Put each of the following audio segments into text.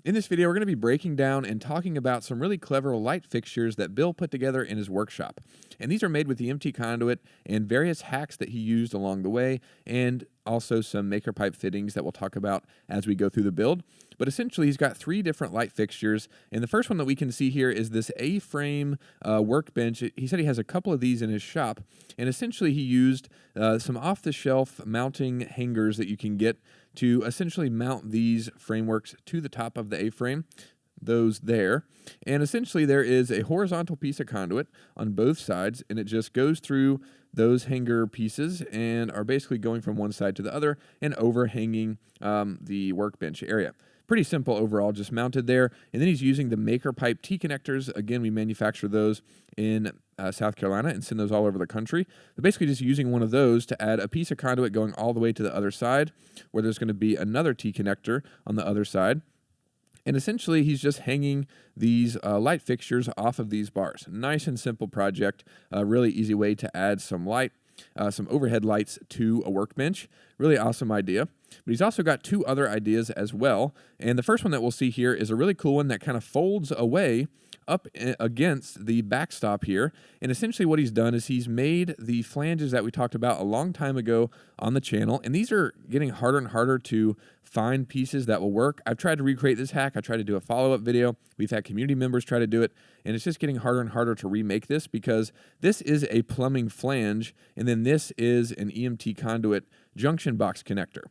In this video, we're going to be breaking down and talking about some really clever light fixtures that Bill put together in his workshop. And these are made with the EMT conduit and various hacks that he used along the way, and also some maker pipe fittings that we'll talk about as we go through the build. But essentially, he's got three different light fixtures. And the first one that we can see here is this A-frame workbench. He said he has a couple of these in his shop. And essentially, he used some off-the-shelf mounting hangers that you can get to essentially mount these frameworks to the top of the A-frame, those there. And essentially there is a horizontal piece of conduit on both sides, and it just goes through those hanger pieces and are basically going from one side to the other and overhanging the workbench area. Pretty simple overall, just mounted there. And then he's using the maker pipe T-connectors. Again, we manufacture those in South Carolina and send those all over the country. But basically just using one of those to add a piece of conduit going all the way to the other side, where there's going to be another T-connector on the other side. And essentially, he's just hanging these light fixtures off of these bars. Nice and simple project, a really easy way to add some light, some overhead lights to a workbench. Really awesome idea. But he's also got two other ideas as well. And the first one that we'll see here is a really cool one that kind of folds away up against the backstop here. And essentially what he's done is he's made the flanges that we talked about a long time ago on the channel. And these are getting harder and harder to find pieces that will work. I've tried to recreate this hack. I tried to do a follow-up video. We've had community members try to do it. And it's just getting harder and harder to remake this because this is a plumbing flange. And then this is an EMT conduit junction box connector.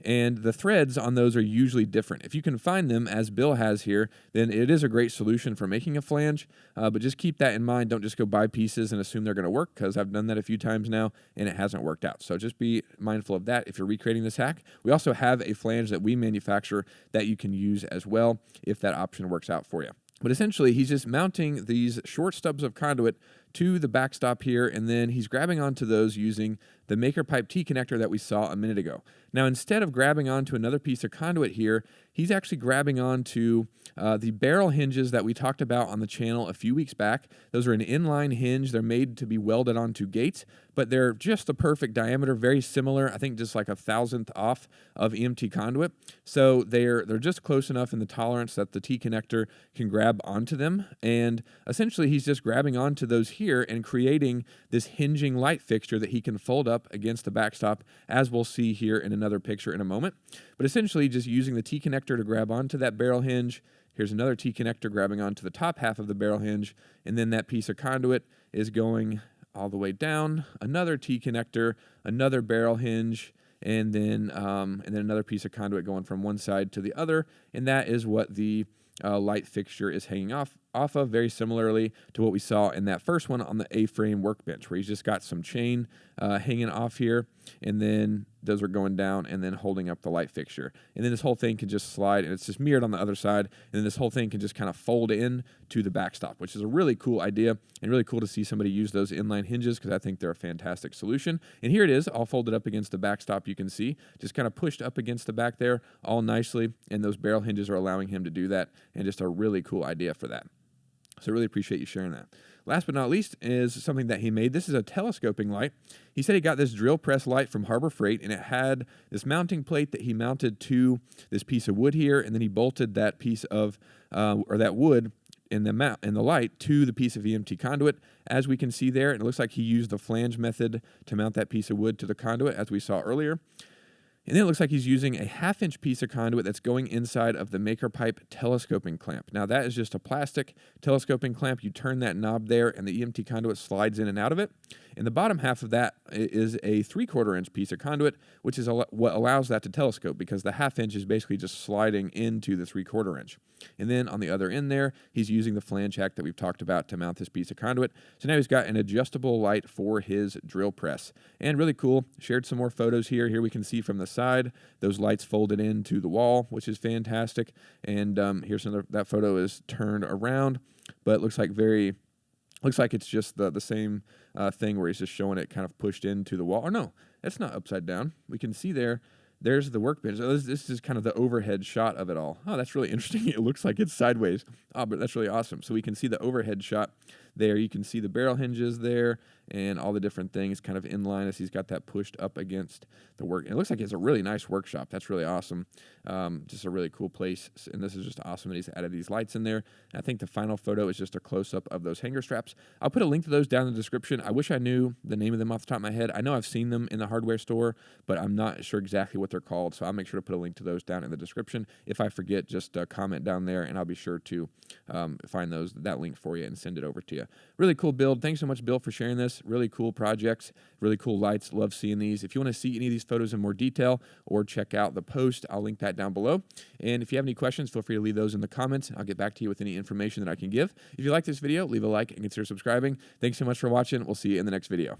And the threads on those are usually different. If you can find them, as Bill has here, then it is a great solution for making a flange. But just keep that in mind. Don't just go buy pieces and assume they're going to work, because I've done that a few times now and it hasn't worked out. So just be mindful of that if you're recreating this hack. We also have a flange that we manufacture that you can use as well if that option works out for you. But essentially, he's just mounting these short stubs of conduit to the backstop here, and then he's grabbing onto those using the maker pipe T connector that we saw a minute ago. Now, instead of grabbing onto another piece of conduit here, he's actually grabbing onto the barrel hinges that we talked about on the channel a few weeks back. Those are an inline hinge. They're made to be welded onto gates, but they're just the perfect diameter, very similar, I think just like 1/1000th off of EMT conduit. So they're just close enough in the tolerance that the T connector can grab onto them. And essentially, he's just grabbing onto those here and creating this hinging light fixture that he can fold up against the backstop, as we'll see here in another picture in a moment. But essentially just using the T connector to grab onto that barrel hinge. Here's another T connector grabbing onto the top half of the barrel hinge, and then that piece of conduit is going all the way down. Another T connector, another barrel hinge, and then another piece of conduit going from one side to the other, and that is what the light fixture is hanging off of, very similarly to what we saw in that first one on the A-frame workbench, where he's just got some chain hanging off here, and then those are going down and then holding up the light fixture. And then this whole thing can just slide, and it's just mirrored on the other side, and then this whole thing can just kind of fold in to the backstop, which is a really cool idea, and really cool to see somebody use those inline hinges, because I think they're a fantastic solution. And here it is, all folded up against the backstop, you can see, just kind of pushed up against the back there, all nicely, and those barrel hinges are allowing him to do that, and just a really cool idea for that. So I really appreciate you sharing that. Last but not least is something that he made. This is a telescoping light. He said he got this drill press light from Harbor Freight, and it had this mounting plate that he mounted to this piece of wood here, and then he bolted that piece of, or that wood in the light to the piece of EMT conduit, as we can see there. And it looks like he used the flange method to mount that piece of wood to the conduit, as we saw earlier. And then it looks like he's using a 1/2-inch piece of conduit that's going inside of the maker pipe telescoping clamp. Now that is just a plastic telescoping clamp. You turn that knob there and the EMT conduit slides in and out of it. And the bottom half of that is a 3/4-inch piece of conduit, which is what allows that to telescope, because the 1/2-inch is basically just sliding into the 3/4-inch. And then on the other end there, he's using the flange hack that we've talked about to mount this piece of conduit. So now he's got an adjustable light for his drill press. And really cool, shared some more photos here. Here we can see from the side, those lights folded into the wall, which is fantastic. And here's another, that photo is turned around, but it looks like it's just the same thing, where he's just showing it kind of pushed into the wall. Or no, that's not upside down. We can see there's the workbench. Oh, this is kind of the overhead shot of it all. Oh, that's really interesting. It looks like it's sideways. Oh, but that's really awesome. So we can see the overhead shot there. You can see the barrel hinges there and all the different things kind of in line as he's got that pushed up against the work. And it looks like it's a really nice workshop. That's really awesome. Just a really cool place. And this is just awesome that he's added these lights in there. And I think the final photo is just a close-up of those hanger straps. I'll put a link to those down in the description. I wish I knew the name of them off the top of my head. I know I've seen them in the hardware store, but I'm not sure exactly what they're called. So I'll make sure to put a link to those down in the description. If I forget, just comment down there, and I'll be sure to find that link for you and send it over to you. Really cool build. Thanks so much, Bill, for sharing this. Really cool projects, really cool lights. Love seeing these. If you want to see any of these photos in more detail or check out the post, I'll link that down below. And if you have any questions, feel free to leave those in the comments. I'll get back to you with any information that I can give. If you like this video, leave a like and consider subscribing. Thanks so much for watching. We'll see you in the next video.